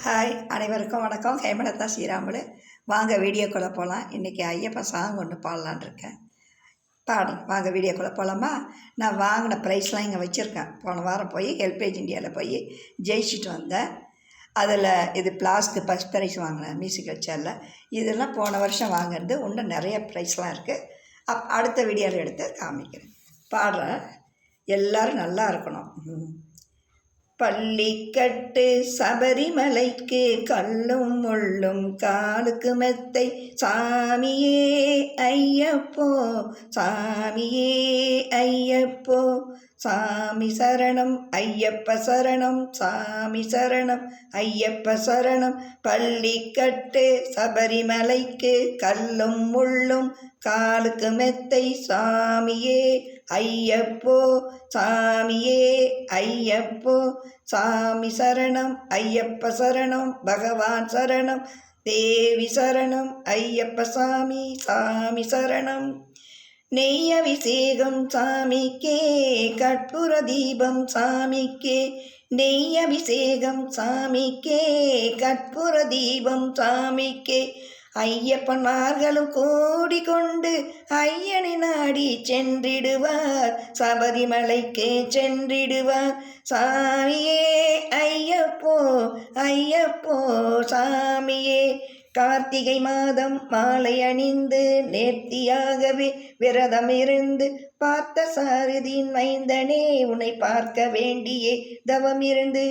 Hi, அனைவருக்கும் வணக்கம். ஹேமலதா ஸ்ரீராமுலு. வாங்க வீடியோக்குள்ளே போகலாம். இன்றைக்கி ஐயப்பன் சாங் ஒன்று பாடலான் இருக்கேன். பாடுறேன், வாங்க வீடியோக்குள்ளே போகலாமா? நான் வாங்கின ப்ரைஸ்லாம் இங்கே வச்சுருக்கேன். போன வாரம் போய் ஹெல்பேஜ் இந்தியாவில் போய் ஜெயிச்சுட்டு வந்தேன். அதில் இது பிளாஸ்க்கு ஃபஸ்ட் ப்ரைஸ் வாங்கினேன் மியூசிக்கல் சேரில். இதெல்லாம் போன வருஷம் வாங்கினது. இன்னும் நிறைய ப்ரைஸ்லாம் இருக்குது. அடுத்த வீடியோவில் எடுத்து காமிக்கிறேன். பாடுறேன். எல்லோரும் நல்லா இருக்கணும். பள்ளிக்கட்டு சபரிமலைக்கு கல்லும் முள்ளும் காலுக்கு மெத்தை சாமியே ஐயப்போ சாமியே ஐயப்போ சாமி சரணம் ஐயப்ப சரணம் சாமி சரணம் ஐயப்ப சரணம். பள்ளிக்கட்டு சபரிமலைக்கு கல்லும் முள்ளும் காலுக்கு மெத்தை சாமியே ஐயப்போ சாமியே ஐயப்போ சாமி சரணம் ஐயப்ப சரணம் பகவான் சரணம் தேவி சரணம் ஐயப்ப சாமி சாமி சரணம். நெய் அபிஷேகம் சாமிக்கே கற்பூர தீபம் சாமிக்கே நெய் அபிஷேகம் சாமிக்கே கற்பூர தீபம் சாமிக்கே. ஐயப்பன்மார்களும் கூடி கொண்டு ஐயனை நாடி சென்றிடுவார் சபரிமலைக்கு சென்றிடுவார் சாமியே ஐயப்போ ஐயப்போ சாமியே. கார்த்திகை மாதம் மாலை அணிந்து நேர்த்தியாகவே விரதம் இருந்து பார்த்த சாரதியின் மைந்தனே உன்னை பார்க்க வேண்டியே தவம் இருந்து.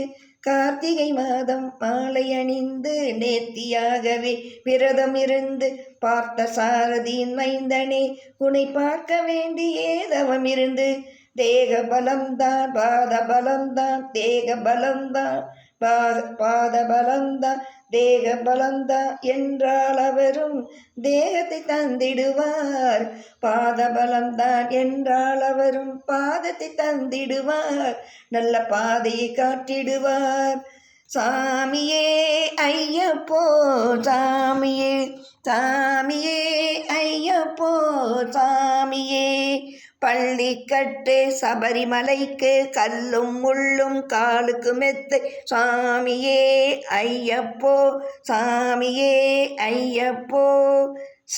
கார்த்திகை மாதம் மாலை அணிந்து நேர்த்தியாகவே விரதம் இருந்து பார்த்த சாரதியின் மைந்தனே உன்னை பார்க்க வேண்டியே தவம் இருந்து. தேக பலம்தான் பாத பலம்தான் தேக பலம்தான் பாத பலம்தான் தேக பலம்தான் என்றால் அவரும் தேகத்தை தந்திடுவார். பாத பலம்தான் என்றால் அவரும் பாதத்தை தந்திடுவார். நல்ல பாதையை காட்டிடுவார். சாமியே ஐயப்போ சாமியே சாமியே ஐயப்போ சாமியே. பள்ளிக்கட்டு சபரிமலைக்கு கல்லும் முள்ளும் காலுக்கு மெத்தை சாமியே ஐயப்போ சாமியே ஐயப்போ.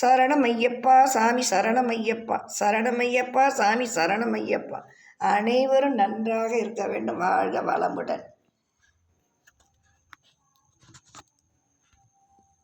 சரணமையப்பா சாமி சரணமையப்பா சரணமையப்பா சாமி சரணமையப்பா. அனைவரும் நன்றாக இருக்க வேண்டும். வாழ்க வளமுடன்.